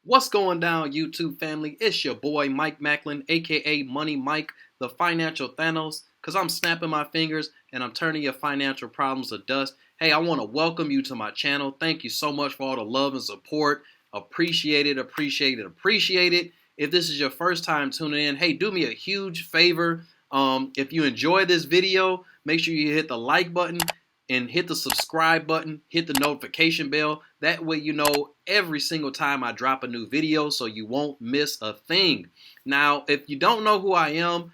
What's going down, YouTube family? It's your boy Mike Macklin, aka Money Mike, the financial Thanos, because I'm snapping my fingers and I'm turning your financial problems to dust. Hey, I want to welcome you to my channel. Thank you so much for all the love and support. Appreciate it, appreciate it, appreciate it. If this is your first time tuning in, hey, do me a huge favor. If you enjoy this video, make sure you hit the like button and hit the subscribe button, hit the notification bell. That way you know every single time I drop a new video so you won't miss a thing. Now, if you don't know who I am,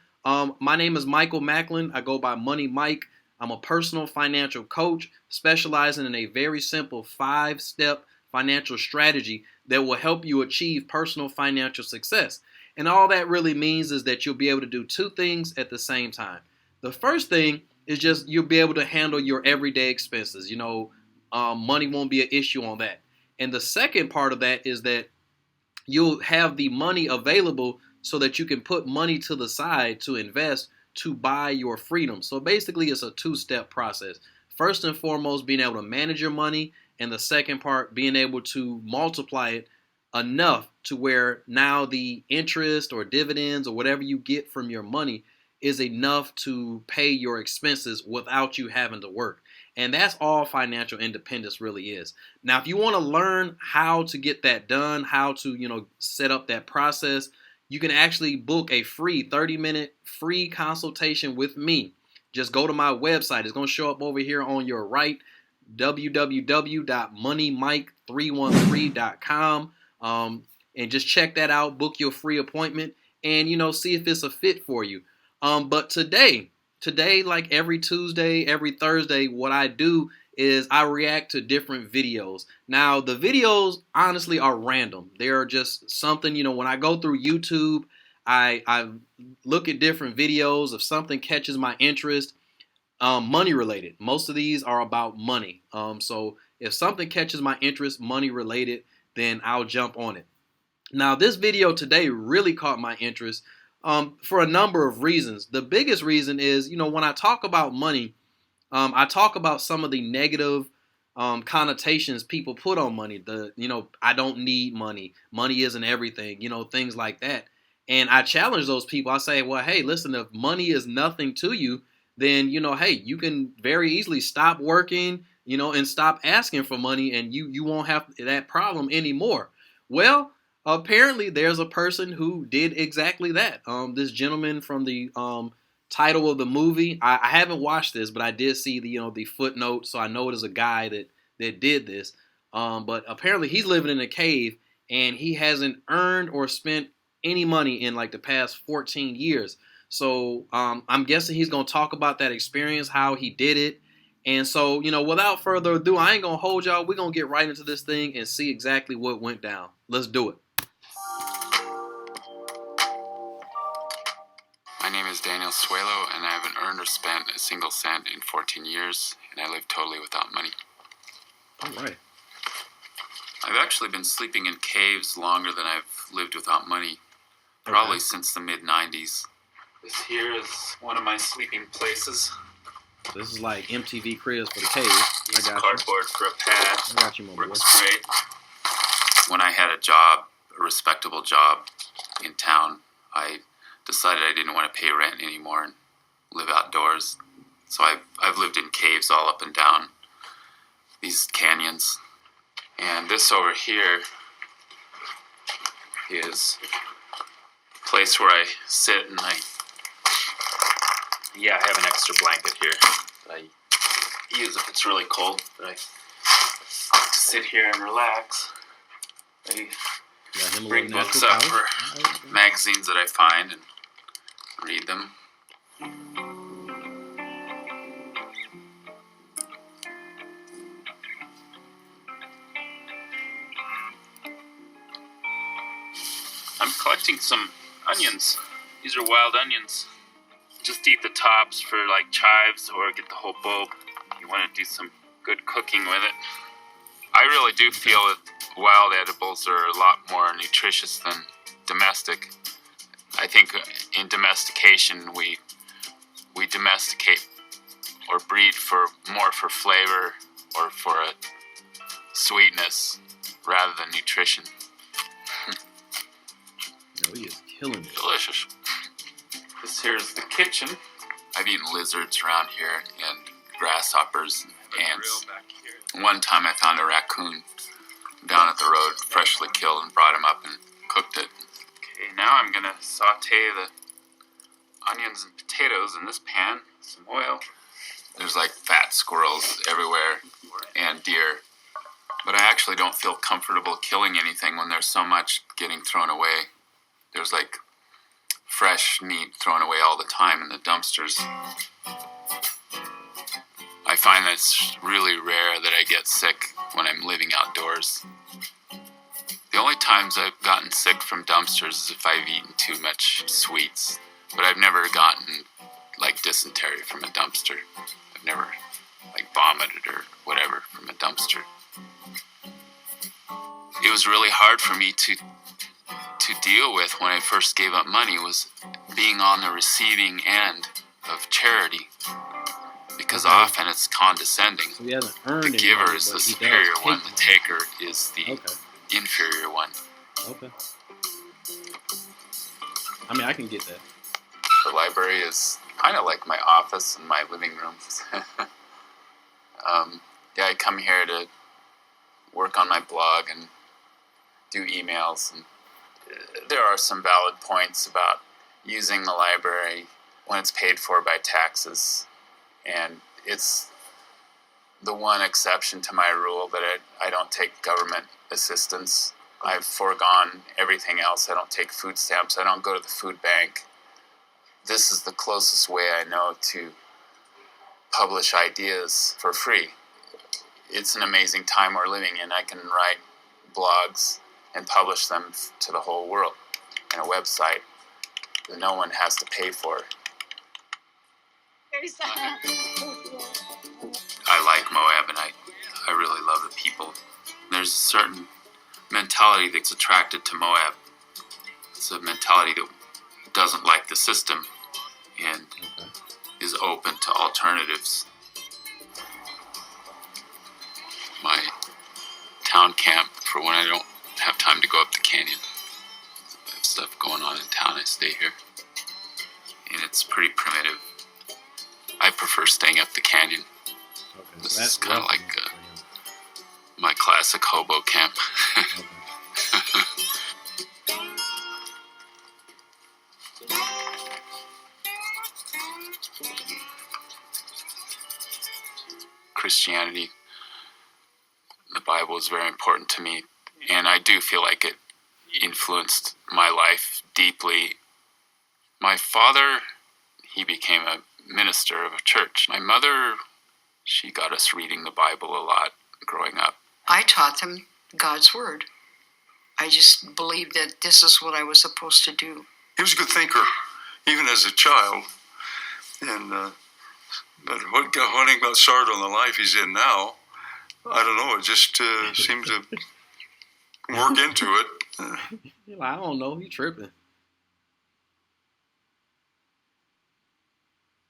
my name is Michael Macklin. I go by Money Mike. I'm a personal financial coach specializing in a very simple 5-step financial strategy that will help you achieve personal financial success. And all that really means is that you'll be able to do two things at the same time. The first thing is just you'll be able to handle your everyday expenses. Money won't be an issue on that. And the second part of that is that you'll have the money available so that you can put money to the side to invest to buy your freedom. So basically, it's a two-step process. First and foremost, being able to manage your money, and the second part, being able to multiply it enough to where now the interest or dividends or whatever you get from your money is enough to pay your expenses without you having to work. And that's all financial independence really is. Now, if you want to learn how to get that done, how to, set up that process, you can actually book a free 30-minute free consultation with me. Just go to my website. It's going to show up over here on your right, www.moneymike313.com. And just check that out, book your free appointment, and, see if it's a fit for you. But today, like every Tuesday, every Thursday, what I do is I react to different videos. Now, the videos honestly are random. They're just something, when I go through YouTube, I look at different videos. If something catches my interest, money related. Most of these are about money. So if something catches my interest, money related, then I'll jump on it. Now, this video today really caught my interest for a number of reasons. The biggest reason is, when I talk about money, I talk about some of the negative connotations people put on money. I don't need money. Money isn't everything, things like that. And I challenge those people. I say, well, hey, listen, if money is nothing to you, then, hey, you can very easily stop working, and stop asking for money, and you won't have that problem anymore. Well, apparently there's a person who did exactly that. This gentleman from the title of the movie, I haven't watched this, but I did see the footnote, so I know it is a guy that did this. But apparently he's living in a cave, and he hasn't earned or spent any money in like the past 14 years. So I'm guessing he's going to talk about that experience, how he did it. And so, without further ado, I ain't going to hold y'all. We're going to get right into this thing and see exactly what went down. Let's do it. My name is Daniel Suelo, and I haven't earned or spent a single cent in 14 years, and I live totally without money. All right. I've actually been sleeping in caves longer than I've lived without money, probably since the mid-90s. This here is one of my sleeping places. This is like MTV Cribs for the cave. Use cardboard for a pad. I got you, my boy. Works great. When I had a respectable job in town, I decided I didn't want to pay rent anymore and live outdoors. So I've lived in caves all up and down these canyons. And this over here is a place where I sit and I have an extra blanket here that I use if it's really cold. But I like to sit here and relax. I bring books up for magazines that I find and read them. I'm collecting some onions. These are wild onions. Just eat the tops for like chives or get the whole bulb. You want to do some good cooking with it. I really do feel that wild edibles are a lot more nutritious than domestic. I think in domestication we domesticate or breed more for flavor or for a sweetness rather than nutrition. No, he is killing it. Delicious. This here's the kitchen. I've eaten lizards around here and grasshoppers and ants. One time I found a raccoon down at the road, freshly killed, and brought him up and cooked it. Okay, now I'm gonna saute the onions and potatoes in this pan. Some oil. There's like fat squirrels everywhere and deer. But I actually don't feel comfortable killing anything when there's so much getting thrown away. There's like fresh meat thrown away all the time in the dumpsters. I find that it's really rare that I get sick when I'm living outdoors. The only times I've gotten sick from dumpsters is if I've eaten too much sweets. But I've never gotten like dysentery from a dumpster. I've never like vomited or whatever from a dumpster. It was really hard for me to deal with when I first gave up money, was being on the receiving end of charity, because often it's condescending. So he hasn't earned the giver money, is the but he superior does one, take the taker is the inferior one. Okay. I mean, I can get that. The library is kind of like my office and my living room. Yeah, I come here to work on my blog and do emails, and there are some valid points about using the library when it's paid for by taxes, and it's the one exception to my rule that I don't take government assistance. I've foregone everything else. I don't take food stamps. I don't go to the food bank. This is the closest way I know to publish ideas for free. It's an amazing time we're living in. I can write blogs and publish them to the whole world in a website that no one has to pay for. I like Moab, and I really love the people. There's a certain mentality that's attracted to Moab. It's a mentality that doesn't like the system and is open to alternatives. My town camp for when I don't have time to go up the canyon. I have stuff going on in town, I stay here. And it's pretty primitive. I prefer staying up the canyon. Okay, This so is kind of like for him. my classic hobo camp. Christianity, the Bible is very important to me, and I do feel like it influenced my life deeply. My father, he became a minister of a church. My mother, she got us reading the Bible a lot growing up. I taught them God's Word. I just believed that this is what I was supposed to do. He was a good thinker, even as a child. And but what got started on the life he's in now, I don't know. It just seemed to work into it. I don't know. He tripping.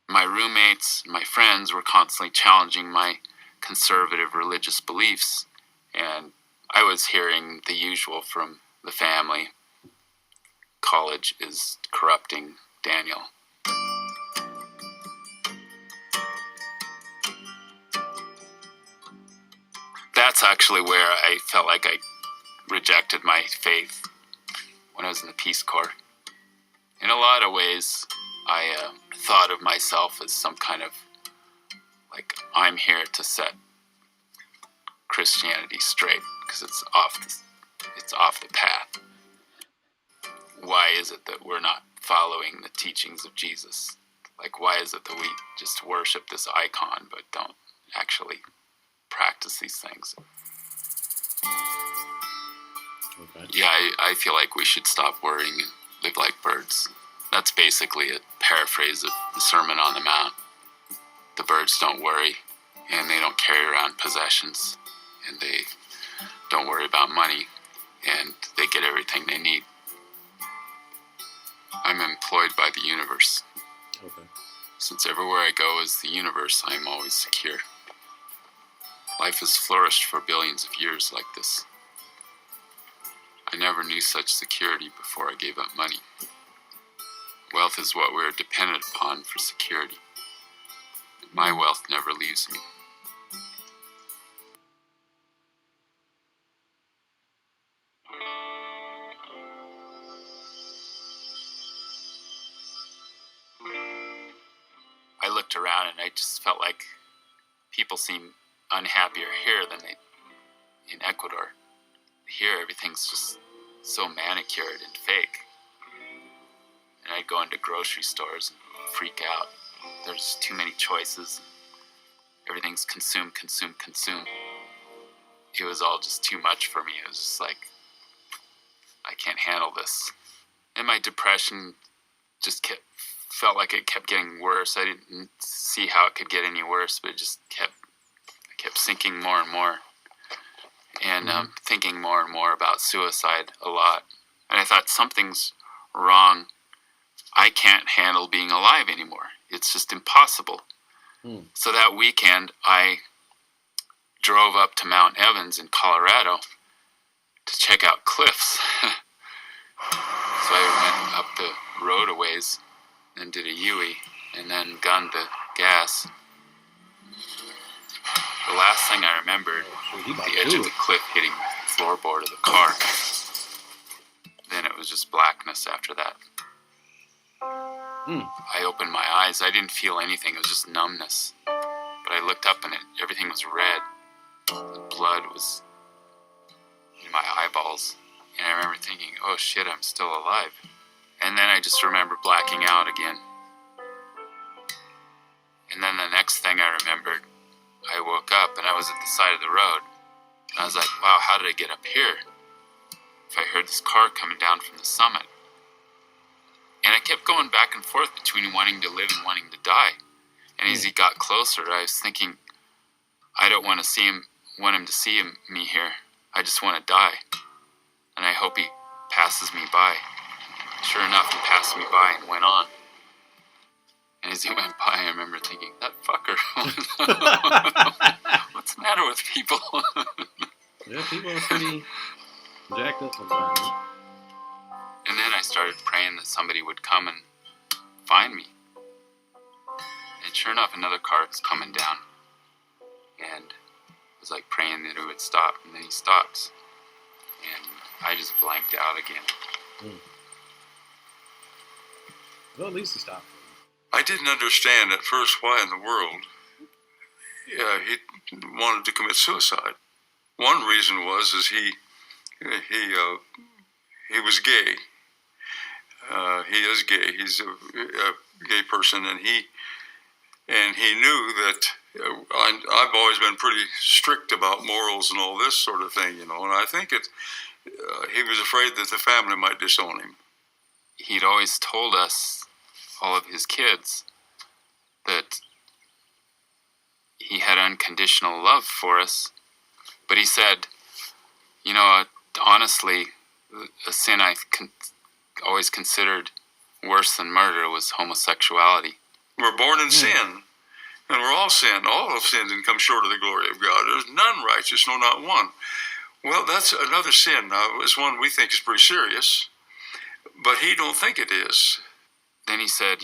My roommates, my friends were constantly challenging my conservative religious beliefs, and I was hearing the usual from the family. College is corrupting Daniel. That's actually where I felt like I rejected my faith, when I was in the Peace Corps. In a lot of ways, I thought of myself as some kind of, like, I'm here to set Christianity straight, because it's off the path. Why is it that we're not following the teachings of Jesus? Like, why is it that we just worship this icon but don't actually practice these things? Okay. Yeah, I feel like we should stop worrying and live like birds. That's basically a paraphrase of the Sermon on the Mount. The birds don't worry, and they don't carry around possessions, and they don't worry about money, and they get everything they need. I'm employed by the universe. Okay. Since everywhere I go is the universe, I am always secure. Life has flourished for billions of years like this. I never knew such security before I gave up money. Wealth is what we're dependent upon for security. My wealth never leaves me. I looked around and I just felt like people seem unhappier here than they in Ecuador. Here, everything's just so manicured and fake. And I'd go into grocery stores and freak out. There's too many choices. Everything's consume, consume, consume. It was all just too much for me. It was just like, I can't handle this. And my depression just felt like it kept getting worse. I didn't see how it could get any worse, but it just kept sinking more and more. And thinking more and more about suicide a lot. And I thought, something's wrong. I can't handle being alive anymore. It's just impossible. So that weekend, I drove up to Mount Evans in Colorado to check out cliffs. So I went up the road a ways and did a U-ey and then gunned the gas. The last thing I remembered, the edge of the cliff hitting the floorboard of the car. Then it was just blackness after that. I opened my eyes. I didn't feel anything. It was just numbness. But I looked up and everything was red. The blood was in my eyeballs. And I remember thinking, oh shit, I'm still alive. And then I just remember blacking out again. And then the next thing I remembered, I woke up and I was at the side of the road. And I was like, wow, how did I get up here? If I heard this car coming down from the summit. And I kept going back and forth between wanting to live and wanting to die. And as he got closer, I was thinking, I don't want him to see me here. I just want to die. And I hope he passes me by. Sure enough, he passed me by and went on. And as he went by, I remember thinking, that fucker. What's the matter with people? Yeah, people are pretty jacked up sometimes. And then I started praying that somebody would come and find me. And sure enough, another car was coming down. And I was like praying that it would stop. And then he stops. And I just blanked out again. Well, at least he stopped. I didn't understand at first why in the world he wanted to commit suicide. One reason was he was gay. He is gay. He's a gay person, and he knew that I've always been pretty strict about morals and all this sort of thing, And I think he was afraid that the family might disown him. He'd always told us, all of his kids, that he had unconditional love for us. But he said, honestly, a sin I always considered worse than murder was homosexuality. We're born in sin, and we're all sinned. All have sinned and come short of the glory of God. There's none righteous, no, not one. Well, that's another sin. Now, it's one we think is pretty serious, but he don't think it is. Then he said,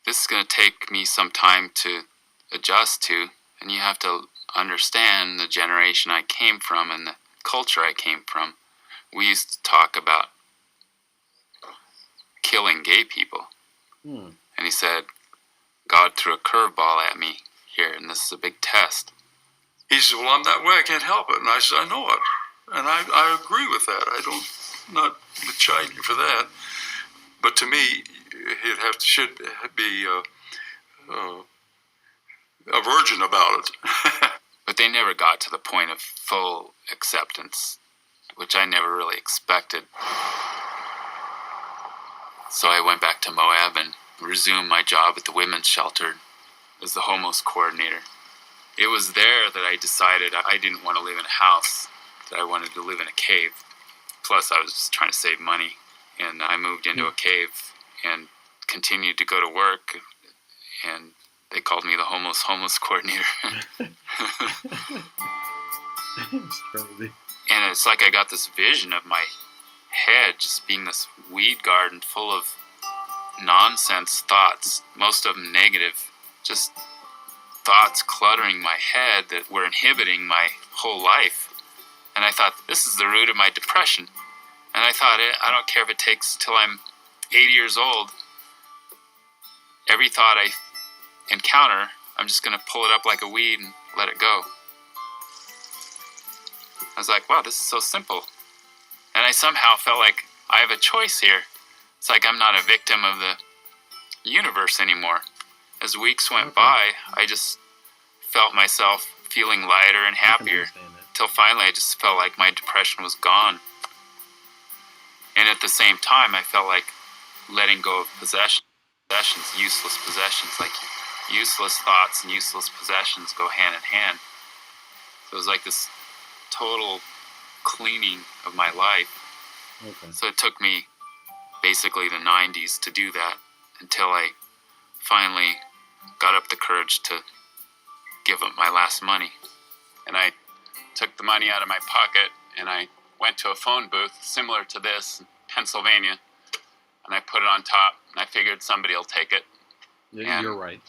this is going to take me some time to adjust to, and you have to understand the generation I came from and the culture I came from. We used to talk about killing gay people. And he said, God threw a curveball at me here, and this is a big test. He said, well, I'm that way, I can't help it. And I said, I know it. And I agree with that. Not chide you for that. But to me, it should be a virgin about it. But they never got to the point of full acceptance, which I never really expected. So I went back to Moab and resumed my job at the women's shelter as the homos coordinator. It was there that I decided I didn't want to live in a house, that I wanted to live in a cave. Plus, I was just trying to save money, and I moved into a cave and continued to go to work, and they called me the homeless coordinator. It's crazy. And it's like I got this vision of my head just being this weed garden full of nonsense thoughts, most of them negative, just thoughts cluttering my head that were inhibiting my whole life. And I thought, this is the root of my depression. And I thought, I don't care if it takes till I'm 80 years old. Every thought I encounter, I'm just going to pull it up like a weed and let it go. I was like, wow, this is so simple. And I somehow felt like I have a choice here. It's like I'm not a victim of the universe anymore. As weeks went by, I just felt myself feeling lighter and happier. Till finally I just felt like my depression was gone. And at the same time, I felt like letting go of possessions, useless possessions, like useless thoughts and useless possessions go hand in hand. So it was like this total cleaning of my life. Okay. So it took me basically the 90s to do that until I finally got up the courage to give up my last money. And I took the money out of my pocket and I went to a phone booth similar to this in Pennsylvania, and I put it on top, and I figured somebody will take it. Yeah, you're right.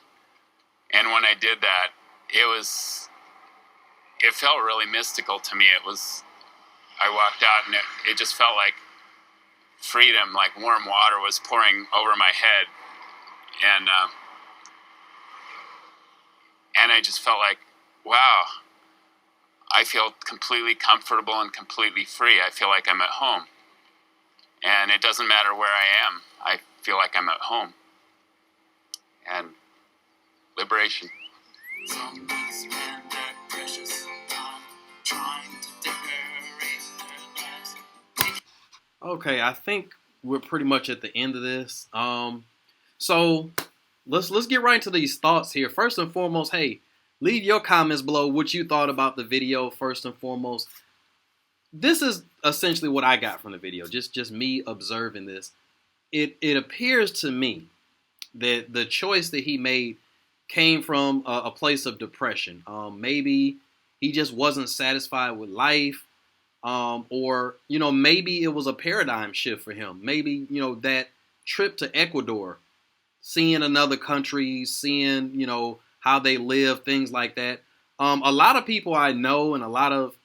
And when I did that, it felt really mystical to me. I walked out and it just felt like freedom, like warm water was pouring over my head. And I just felt like, wow, I feel completely comfortable and completely free. I feel like I'm at home. And it doesn't matter where I am. I feel like I'm at home. And liberation. Zombies spend their precious time trying to decorate their lives. Okay, I think we're pretty much at the end of this. So let's get right into these thoughts here. First and foremost, hey, leave your comments below what you thought about the video first and foremost. This is essentially what I got from the video, just me observing this. It appears to me that the choice that he made came from a place of depression. Maybe he just wasn't satisfied with life, or, maybe it was a paradigm shift for him. Maybe, that trip to Ecuador, seeing another country, seeing, how they live, things like that. A lot of people I know and a lot of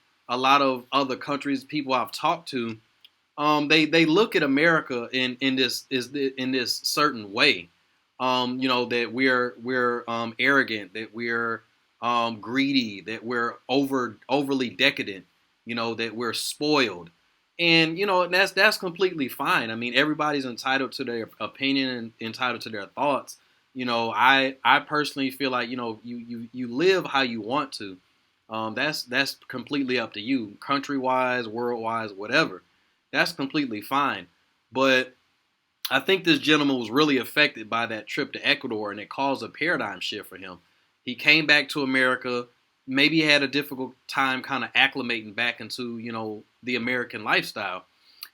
other countries, people I've talked to, they look at America in this certain way. That we're arrogant, that we're greedy, that we're overly decadent, that we're spoiled. And, that's completely fine. I mean, everybody's entitled to their opinion and entitled to their thoughts. I personally feel like, you live how you want to. That's completely up to you, country-wise, world-wise, whatever. That's completely fine. But I think this gentleman was really affected by that trip to Ecuador, and it caused a paradigm shift for him. He came back to America, maybe had a difficult time kind of acclimating back into, the American lifestyle.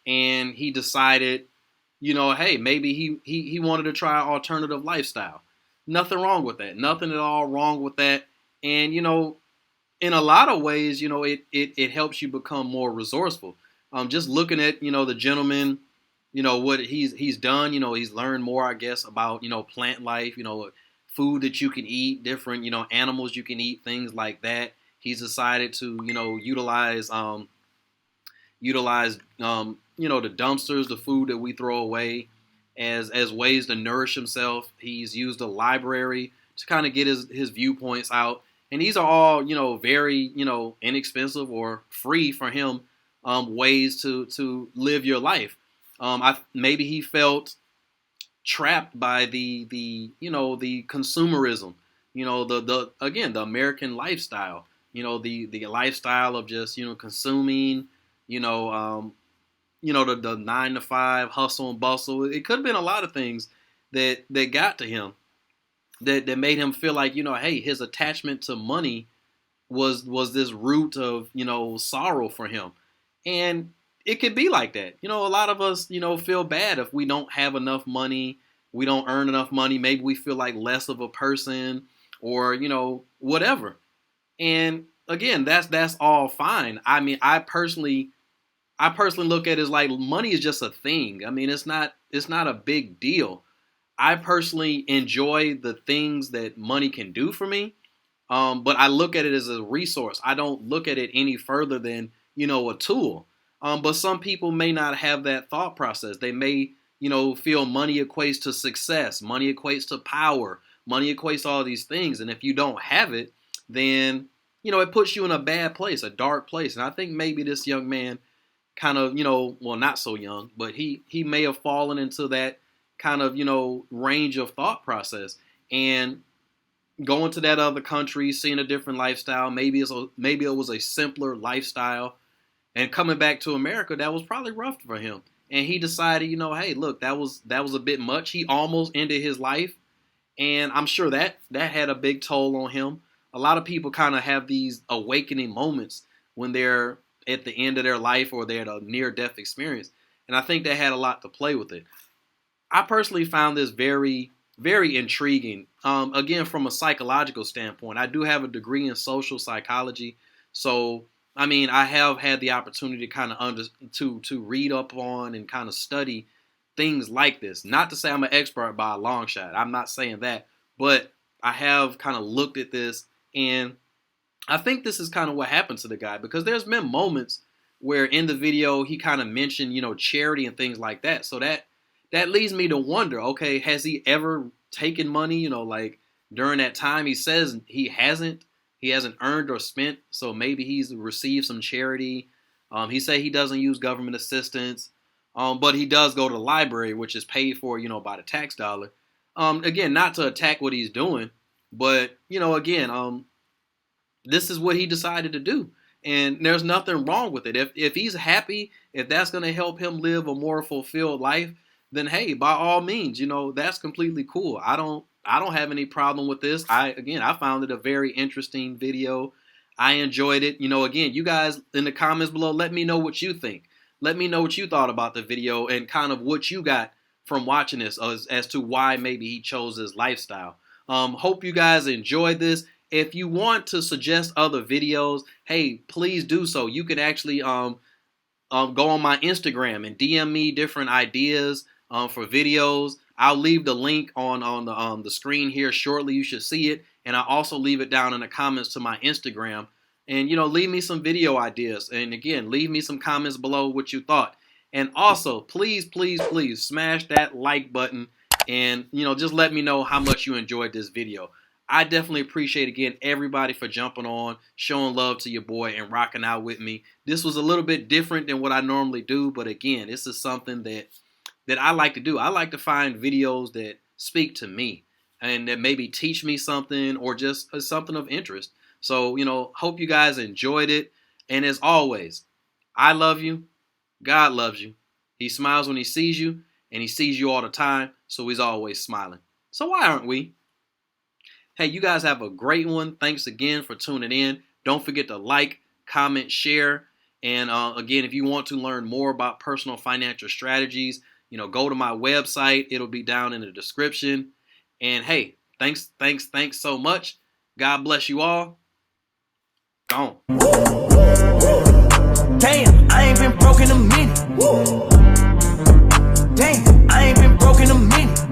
And he decided, hey, maybe he wanted to try an alternative lifestyle. Nothing wrong with that. Nothing at all wrong with that. And, in a lot of ways, it helps you become more resourceful. Just looking at, the gentleman, what he's done, he's learned more, I guess, about, plant life, food that you can eat, different, animals you can eat, things like that. He's decided to, utilize, the dumpsters, the food that we throw away as ways to nourish himself. He's used a library to kind of get his viewpoints out. And these are all, very, inexpensive or free for him, ways to live your life. Maybe he felt trapped by the consumerism, the American lifestyle, the lifestyle of just, consuming, the 9-to-5 hustle and bustle. It could have been a lot of things that got to him that made him feel like, hey, his attachment to money was this root of, sorrow for him. And it could be like that. A lot of us, feel bad if we don't have enough money, we don't earn enough money. Maybe we feel like less of a person or, whatever. And again, that's all fine. I mean, I personally look at it as like money is just a thing. I mean, it's not a big deal. I personally enjoy the things that money can do for me, but I look at it as a resource. I don't look at it any further than, you know, a tool. But some people may not have that thought process. They may, you know, feel money equates to success, money equates to power, money equates to all these things. And if you don't have it, then, you know, it puts you in a bad place, a dark place. And I think maybe this young man kind of, you know, well, not so young, but he may have fallen into that kind of, you know, range of thought process, and going to that other country, seeing a different lifestyle. Maybe it was a simpler lifestyle, and coming back to America, that was probably rough for him. And he decided, you know, hey, look, that was a bit much. He almost ended his life, and I'm sure that had a big toll on him. A lot of people kind of have these awakening moments when they're at the end of their life or they're at a near-death experience, and I think that had a lot to play with it. I personally found this very, very intriguing. Again, from a psychological standpoint, I do have a degree in social psychology, so I mean, I have had the opportunity to kind of to read up on and kind of study things like this. Not to say I'm an expert by a long shot. I'm not saying that, but I have kind of looked at this, and I think this is kind of what happened to the guy, because there's been moments where in the video he kind of mentioned, you know, charity and things like that. So that leads me to wonder, okay, has he ever taken money, you know, like during that time? He says he hasn't earned or spent, so maybe he's received some charity. He said he doesn't use government assistance, but he does go to the library, which is paid for, you know, by the tax dollar. Again, not to attack what he's doing, but, you know, again, this is what he decided to do. And there's nothing wrong with it. If he's happy, if that's going to help him live a more fulfilled life, then hey, by all means, you know, that's completely cool. I don't have any problem with this. I found it a very interesting video. I enjoyed it. You know, again, you guys in the comments below, let me know what you think. Let me know what you thought about the video and kind of what you got from watching this as to why maybe he chose this lifestyle. Hope you guys enjoyed this. If you want to suggest other videos, hey, please do so. You can actually go on my Instagram and DM me different ideas for videos. I'll leave the link on the screen here shortly. You should see it. And I'll also leave it down in the comments to my Instagram. And, you know, leave me some video ideas. And again, leave me some comments below what you thought. And also, please, please, please smash that like button. And, you know, just let me know how much you enjoyed this video. I definitely appreciate, again, everybody for jumping on, showing love to your boy, and rocking out with me. This was a little bit different than what I normally do. But again, this is something that I like to do. I like to find videos that speak to me and that maybe teach me something or just something of interest. So, you know, hope you guys enjoyed it. And as always, I love you. God loves you. He smiles when he sees you, and he sees you all the time, so he's always smiling. So why aren't we? Hey, you guys have a great one. Thanks again for tuning in. Don't forget to like, comment, share. And again, if you want to learn more about personal financial strategies, you know, go to my website. It'll be down in the description. And hey, thanks so much. God bless you all. Gone. Damn, I ain't been broke in a minute. Damn, I ain't been broke in a minute.